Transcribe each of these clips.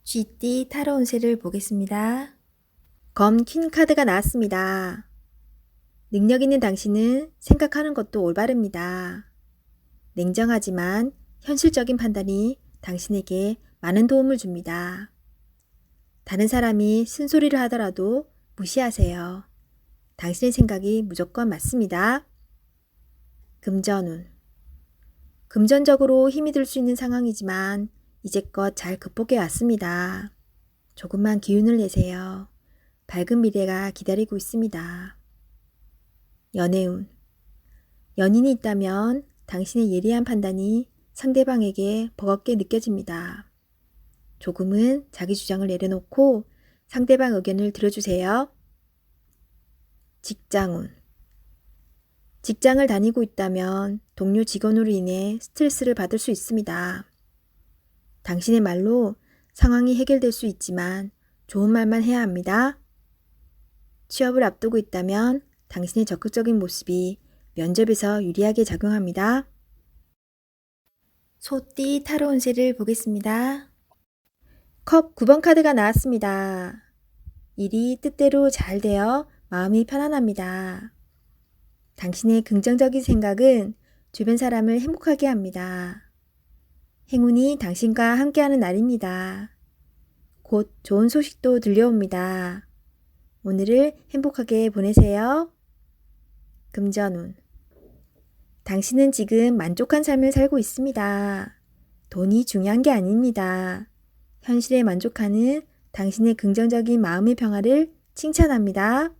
쥐띠 타로 운세를 보겠습니다. 검 퀸 카드가 나왔습니다. 능력 있는 당신은 생각하는 것도 올바릅니다. 냉정하지만 현실적인 판단이 당신에게 많은 도움을 줍니다. 다른 사람이 쓴소리를 하더라도 무시하세요. 당신의 생각이 무조건 맞습니다. 금전운. 금전적으로 힘이 들 수 있는 상황이지만 이제껏 잘 극복해 왔습니다. 조금만 기운을 내세요. 밝은 미래가 기다리고 있습니다. 연애운. 연인이 있다면 당신의 예리한 판단이 상대방에게 버겁게 느껴집니다. 조금은 자기 주장을 내려놓고 상대방 의견을 들어주세요. 직장운. 직장을 다니고 있다면 동료 직원으로 인해 스트레스를 받을 수 있습니다. 당신의 말로 상황이 해결될 수 있지만 좋은 말만 해야 합니다. 취업을 앞두고 있다면 당신의 적극적인 모습이 면접에서 유리하게 작용합니다. 소띠 타로 운세를 보겠습니다. 컵 9번 카드가 나왔습니다. 일이 뜻대로 잘 되어 마음이 편안합니다. 당신의 긍정적인 생각은 주변 사람을 행복하게 합니다. 행운이 당신과 함께하는 날입니다. 곧 좋은 소식도 들려옵니다. 오늘을 행복하게 보내세요. 금전운. 당신은 지금 만족한 삶을 살고 있습니다. 돈이 중요한 게 아닙니다. 현실에 만족하는 당신의 긍정적인 마음의 평화를 칭찬합니다.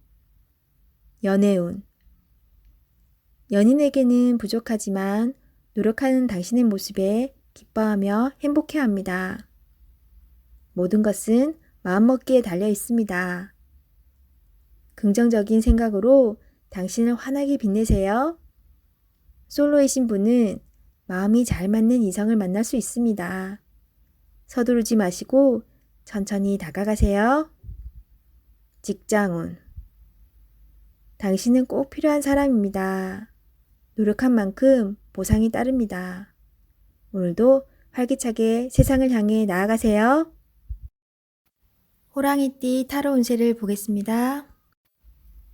연애운. 연인에게는 부족하지만 노력하는 당신의 모습에 기뻐하며 행복해합니다. 모든 것은 마음먹기에 달려 있습니다. 긍정적인 생각으로 당신을 환하게 빛내세요. 솔로이신 분은 마음이 잘 맞는 이성을 만날 수 있습니다. 서두르지 마시고 천천히 다가가세요. 직장운. 당신은 꼭 필요한 사람입니다. 노력한 만큼 보상이 따릅니다. 오늘도 활기차게 세상을 향해 나아가세요. 호랑이띠 타로 운세를 보겠습니다.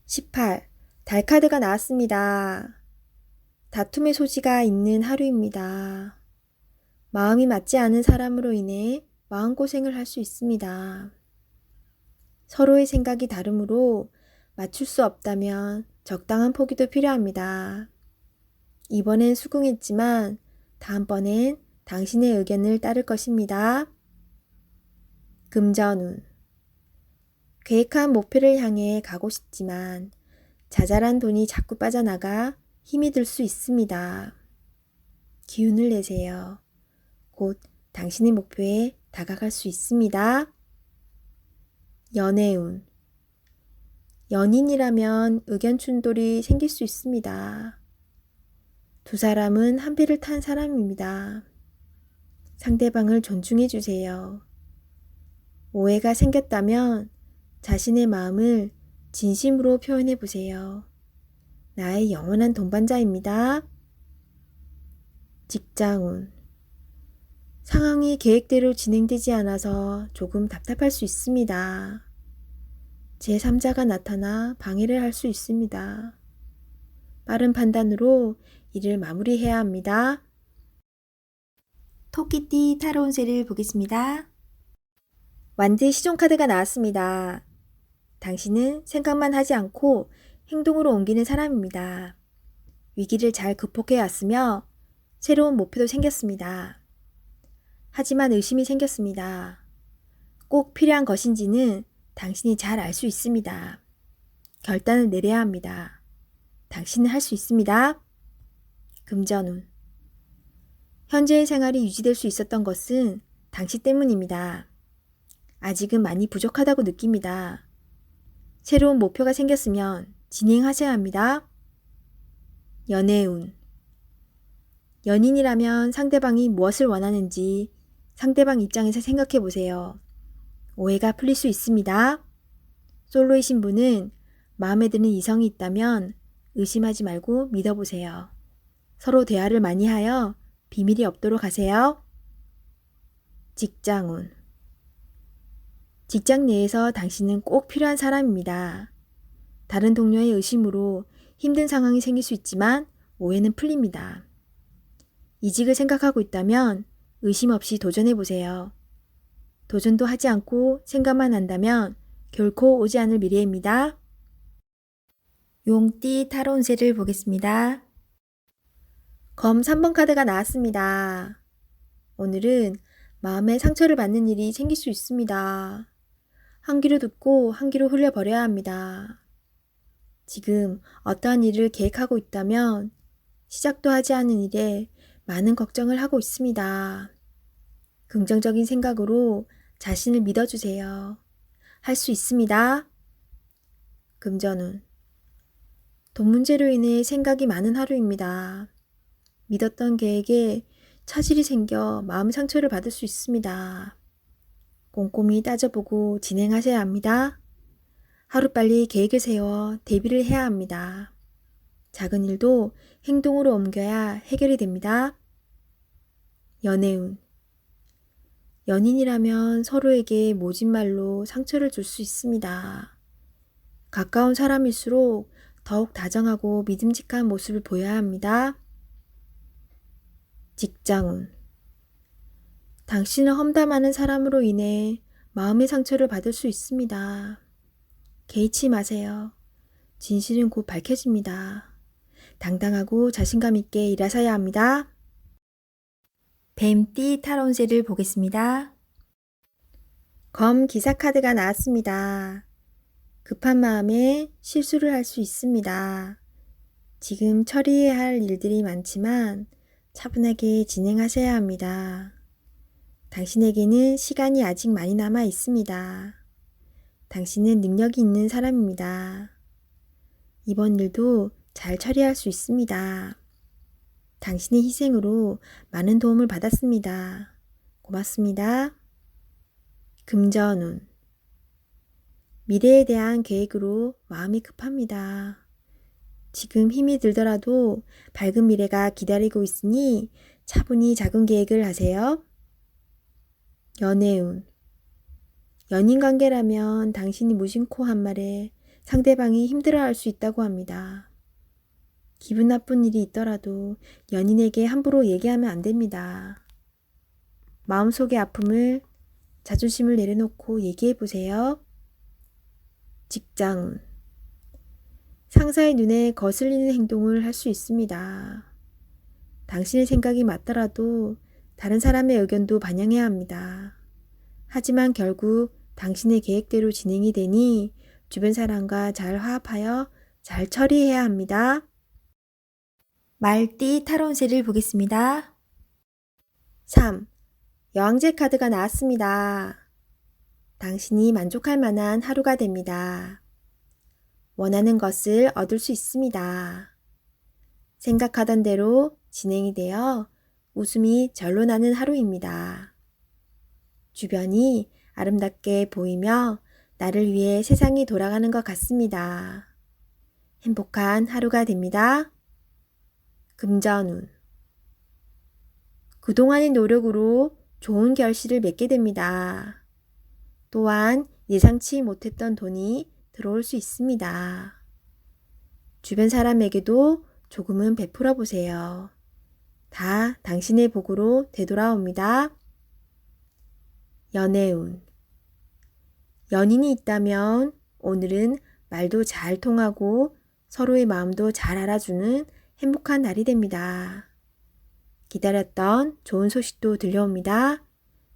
18. 달 카드가 나왔습니다. 다툼의 소지가 있는 하루입니다. 마음이 맞지 않은 사람으로 인해 마음고생을 할 수 있습니다. 서로의 생각이 다르므로 맞출 수 없다면 적당한 포기도 필요합니다. 이번엔 수긍했지만 다음번엔 당신의 의견을 따를 것입니다. 금전운. 계획한 목표를 향해 가고 싶지만 자잘한 돈이 자꾸 빠져나가 힘이 들 수 있습니다. 기운을 내세요. 곧 당신의 목표에 다가갈 수 있습니다. 연애운. 연인이라면 의견 충돌이 생길 수 있습니다. 두 사람은 한 배를 탄 사람입니다. 상대방을 존중해 주세요. 오해가 생겼다면 자신의 마음을 진심으로 표현해 보세요. 나의 영원한 동반자입니다. 직장운. 상황이 계획대로 진행되지 않아서 조금 답답할 수 있습니다. 제3자가 나타나 방해를 할 수 있습니다. 빠른 판단으로 일을 마무리해야 합니다. 토끼띠 타로 운세를 보겠습니다. 완드 시종 카드가 나왔습니다. 당신은 생각만 하지 않고 행동으로 옮기는 사람입니다. 위기를 잘 극복해 왔으며 새로운 목표도 생겼습니다. 하지만 의심이 생겼습니다. 꼭 필요한 것인지는 당신이 잘 알 수 있습니다. 결단을 내려야 합니다. 당신은 할 수 있습니다. 금전운. 현재의 생활이 유지될 수 있었던 것은 당신 때문입니다. 아직은 많이 부족하다고 느낍니다. 새로운 목표가 생겼으면 진행하셔야 합니다. 연애운. 연인이라면 상대방이 무엇을 원하는지 상대방 입장에서 생각해 보세요. 오해가 풀릴 수 있습니다. 솔로이신 분은 마음에 드는 이성이 있다면 의심하지 말고 믿어보세요. 서로 대화를 많이 하여 비밀이 없도록 하세요. 직장운. 직장 내에서 당신은 꼭 필요한 사람입니다. 다른 동료의 의심으로 힘든 상황이 생길 수 있지만 오해는 풀립니다. 이직을 생각하고 있다면 의심 없이 도전해보세요. 도전도 하지 않고 생각만 한다면 결코 오지 않을 미래입니다. 용띠 타로 운세를 보겠습니다. 검 3번 카드가 나왔습니다. 오늘은 마음에 상처를 받는 일이 생길 수 있습니다. 한 귀로 듣고 한 귀로 흘려버려야 합니다. 지금 어떠한 일을 계획하고 있다면 시작도 하지 않은 일에 많은 걱정을 하고 있습니다. 긍정적인 생각으로 자신을 믿어주세요. 할 수 있습니다. 금전운. 돈 문제로 인해 생각이 많은 하루입니다. 믿었던 계획에 차질이 생겨 마음 상처를 받을 수 있습니다. 꼼꼼히 따져보고 진행하셔야 합니다. 하루빨리 계획을 세워 대비를 해야 합니다. 작은 일도 행동으로 옮겨야 해결이 됩니다. 연애운. 연인이라면 서로에게 모진 말로 상처를 줄 수 있습니다. 가까운 사람일수록 더욱 다정하고 믿음직한 모습을 보여야 합니다. 직장운. 당신을 험담하는 사람으로 인해 마음의 상처를 받을 수 있습니다. 개의치 마세요. 진실은 곧 밝혀집니다. 당당하고 자신감 있게 일하셔야 합니다. 뱀띠 타로 운세를 보겠습니다. 검 기사 카드가 나왔습니다. 급한 마음에 실수를 할 수 있습니다. 지금 처리해야 할 일들이 많지만 차분하게 진행하셔야 합니다. 당신에게는 시간이 아직 많이 남아 있습니다. 당신은 능력이 있는 사람입니다. 이번 일도 잘 처리할 수 있습니다. 당신의 희생으로 많은 도움을 받았습니다. 고맙습니다. 금전운. 미래에 대한 계획으로 마음이 급합니다. 지금 힘이 들더라도 밝은 미래가 기다리고 있으니 차분히 작은 계획을 하세요. 연애운. 연인 관계라면 당신이 무심코 한 말에 상대방이 힘들어할 수 있다고 합니다. 기분 나쁜 일이 있더라도 연인에게 함부로 얘기하면 안 됩니다. 마음속의 아픔을, 자존심을 내려놓고 얘기해 보세요. 직장운. 상사의 눈에 거슬리는 행동을 할 수 있습니다. 당신의 생각이 맞더라도 다른 사람의 의견도 반영해야 합니다. 하지만 결국 당신의 계획대로 진행이 되니 주변 사람과 잘 화합하여 잘 처리해야 합니다. 말띠 타로 운세를 보겠습니다. 3. 여왕제 카드가 나왔습니다. 당신이 만족할 만한 하루가 됩니다. 원하는 것을 얻을 수 있습니다. 생각하던 대로 진행이 되어 웃음이 절로 나는 하루입니다. 주변이 아름답게 보이며 나를 위해 세상이 돌아가는 것 같습니다. 행복한 하루가 됩니다. 금전운. 그동안의 노력으로 좋은 결실을 맺게 됩니다. 또한 예상치 못했던 돈이 들어올 수 있습니다. 주변 사람에게도 조금은 베풀어 보세요. 다 당신의 복으로 되돌아옵니다. 연애운. 연인이 있다면 오늘은 말도 잘 통하고 서로의 마음도 잘 알아주는 행복한 날이 됩니다. 기다렸던 좋은 소식도 들려옵니다.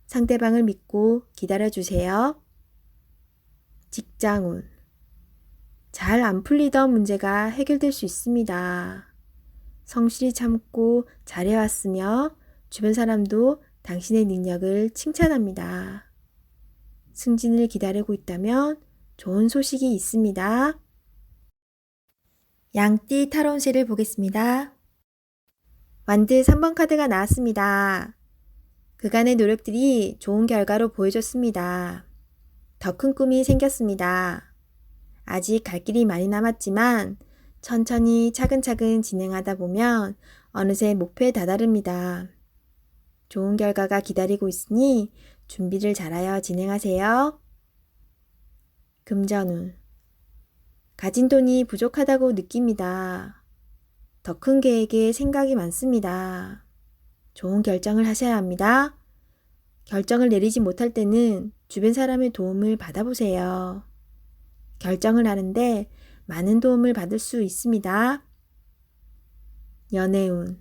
상대방을 믿고 기다려주세요. 직장운. 잘 안 풀리던 문제가 해결될 수 있습니다. 성실히 참고 잘해왔으며 주변 사람도 당신의 능력을 칭찬합니다. 승진을 기다리고 있다면 좋은 소식이 있습니다. 양띠 타로 운세를 보겠습니다. 완드 3번 카드가 나왔습니다. 그간의 노력들이 좋은 결과로 보여줬습니다. 더 큰 꿈이 생겼습니다. 아직 갈 길이 많이 남았지만 천천히 차근차근 진행하다 보면 어느새 목표에 다다릅니다. 좋은 결과가 기다리고 있으니 준비를 잘하여 진행하세요. 금전운. 가진 돈이 부족하다고 느낍니다. 더 큰 계획에 생각이 많습니다. 좋은 결정을 하셔야 합니다. 결정을 내리지 못할 때는 주변 사람의 도움을 받아보세요. 결정을 하는데 많은 도움을 받을 수 있습니다. 연애운.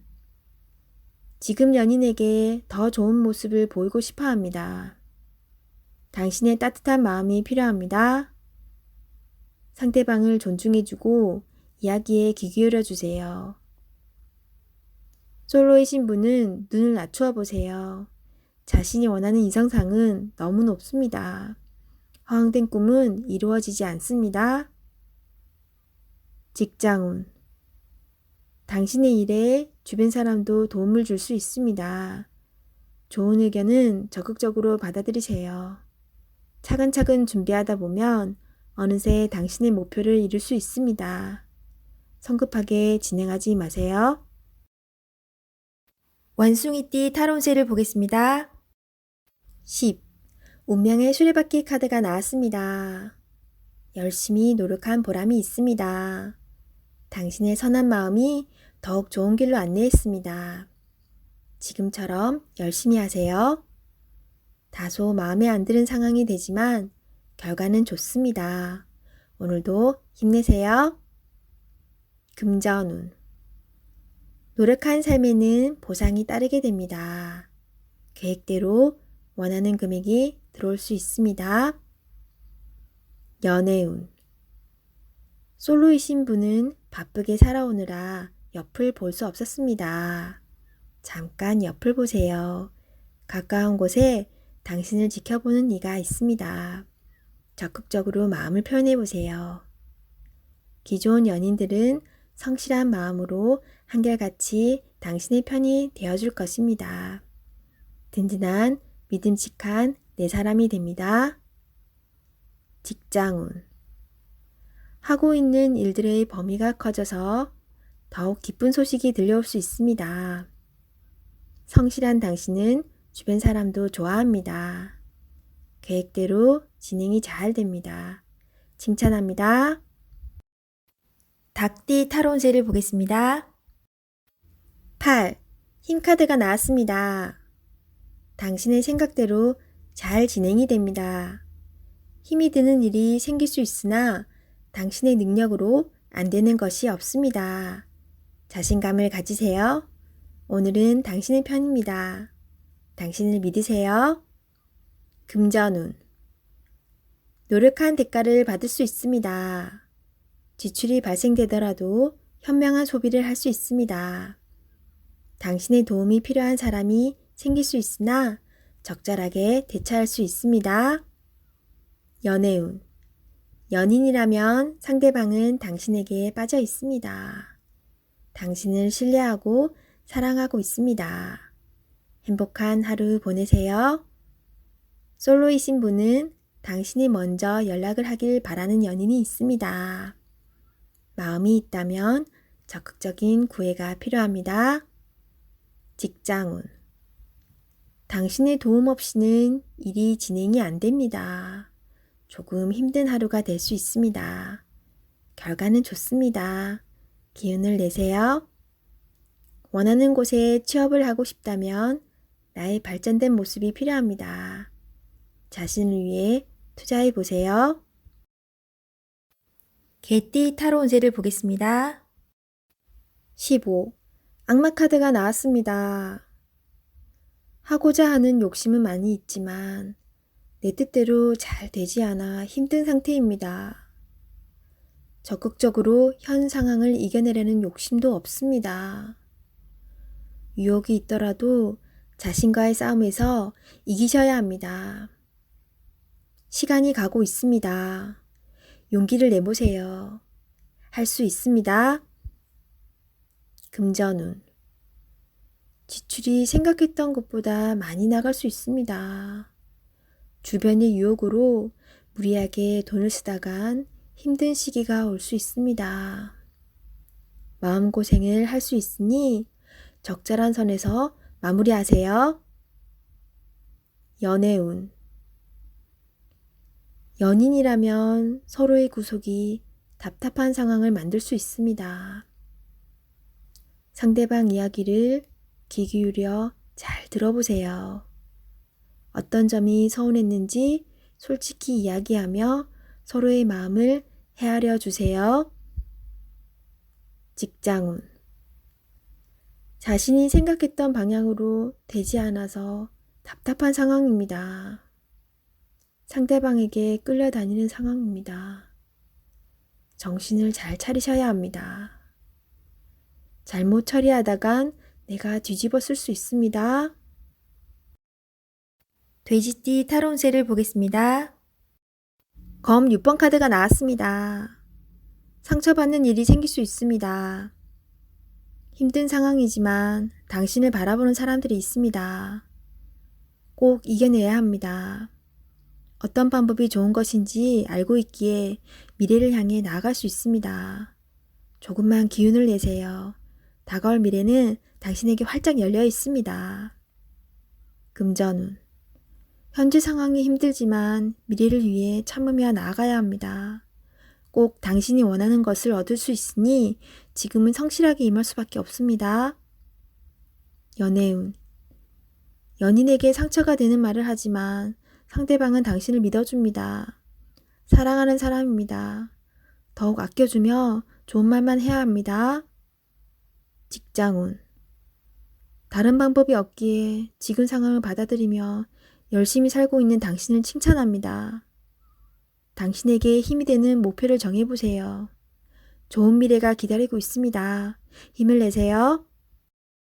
지금 연인에게 더 좋은 모습을 보이고 싶어 합니다. 당신의 따뜻한 마음이 필요합니다. 상대방을 존중해주고 이야기에 귀 기울여 주세요. 솔로이신 분은 눈을 낮추어 보세요. 자신이 원하는 이상상은 너무 높습니다. 허황된 꿈은 이루어지지 않습니다. 직장운. 당신의 일에 주변 사람도 도움을 줄 수 있습니다. 좋은 의견은 적극적으로 받아들이세요. 차근차근 준비하다 보면 어느새 당신의 목표를 이룰 수 있습니다. 성급하게 진행하지 마세요. 원숭이띠 타로운세를 보겠습니다. 10. 운명의 수레바퀴 카드가 나왔습니다. 열심히 노력한 보람이 있습니다. 당신의 선한 마음이 더욱 좋은 길로 안내했습니다. 지금처럼 열심히 하세요. 다소 마음에 안 드는 상황이 되지만 결과는 좋습니다. 오늘도 힘내세요. 금전운. 노력한 삶에는 보상이 따르게 됩니다. 계획대로 원하는 금액이 들어올 수 있습니다. 연애운. 솔로이신 분은 바쁘게 살아오느라 옆을 볼 수 없었습니다. 잠깐 옆을 보세요. 가까운 곳에 당신을 지켜보는 이가 있습니다. 적극적으로 마음을 표현해 보세요. 기존 연인들은 성실한 마음으로 한결같이 당신의 편이 되어줄 것입니다. 든든한 믿음직한 내 사람이 됩니다. 직장운. 하고 있는 일들의 범위가 커져서 더욱 기쁜 소식이 들려올 수 있습니다. 성실한 당신은 주변 사람도 좋아합니다. 계획대로 진행이 잘 됩니다. 칭찬합니다. 닭띠 타로운세를 보겠습니다. 8. 힘카드가 나왔습니다. 당신의 생각대로 잘 진행이 됩니다. 힘이 드는 일이 생길 수 있으나 당신의 능력으로 안 되는 것이 없습니다. 자신감을 가지세요. 오늘은 당신의 편입니다. 당신을 믿으세요. 금전운. 노력한 대가를 받을 수 있습니다. 지출이 발생되더라도 현명한 소비를 할 수 있습니다. 당신의 도움이 필요한 사람이 생길 수 있으나 적절하게 대처할 수 있습니다. 연애운. 연인이라면 상대방은 당신에게 빠져 있습니다. 당신을 신뢰하고 사랑하고 있습니다. 행복한 하루 보내세요. 솔로이신 분은 당신이 먼저 연락을 하길 바라는 연인이 있습니다. 마음이 있다면 적극적인 구애가 필요합니다. 직장운. 당신의 도움 없이는 일이 진행이 안 됩니다. 조금 힘든 하루가 될 수 있습니다. 결과는 좋습니다. 기운을 내세요. 원하는 곳에 취업을 하고 싶다면 나의 발전된 모습이 필요합니다. 자신을 위해 투자해 보세요. 개띠 타로 운세를 보겠습니다. 15. 악마 카드가 나왔습니다. 하고자 하는 욕심은 많이 있지만 내 뜻대로 잘 되지 않아 힘든 상태입니다. 적극적으로 현 상황을 이겨내려는 욕심도 없습니다. 유혹이 있더라도 자신과의 싸움에서 이기셔야 합니다. 시간이 가고 있습니다. 용기를 내보세요. 할 수 있습니다. 금전운. 지출이 생각했던 것보다 많이 나갈 수 있습니다. 주변의 유혹으로 무리하게 돈을 쓰다간 힘든 시기가 올 수 있습니다. 마음고생을 할 수 있으니 적절한 선에서 마무리하세요. 연애운. 연인이라면 서로의 구속이 답답한 상황을 만들 수 있습니다. 상대방 이야기를 귀 기울여 잘 들어보세요. 어떤 점이 서운했는지 솔직히 이야기하며 서로의 마음을 헤아려 주세요. 직장운. 자신이 생각했던 방향으로 되지 않아서 답답한 상황입니다. 상대방에게 끌려다니는 상황입니다. 정신을 잘 차리셔야 합니다. 잘못 처리하다간 내가 뒤집어 쓸 수 있습니다. 돼지띠 타로 운세를 보겠습니다. 검 6번 카드가 나왔습니다. 상처받는 일이 생길 수 있습니다. 힘든 상황이지만 당신을 바라보는 사람들이 있습니다. 꼭 이겨내야 합니다. 어떤 방법이 좋은 것인지 알고 있기에 미래를 향해 나아갈 수 있습니다. 조금만 기운을 내세요. 다가올 미래는 당신에게 활짝 열려 있습니다. 금전운. 현재 상황이 힘들지만 미래를 위해 참으며 나아가야 합니다. 꼭 당신이 원하는 것을 얻을 수 있으니 지금은 성실하게 임할 수밖에 없습니다. 연애운. 연인에게 상처가 되는 말을 하지만 상대방은 당신을 믿어줍니다. 사랑하는 사람입니다. 더욱 아껴주며 좋은 말만 해야 합니다. 직장운. 다른 방법이 없기에 지금 상황을 받아들이며 열심히 살고 있는 당신을 칭찬합니다. 당신에게 힘이 되는 목표를 정해보세요. 좋은 미래가 기다리고 있습니다. 힘을 내세요.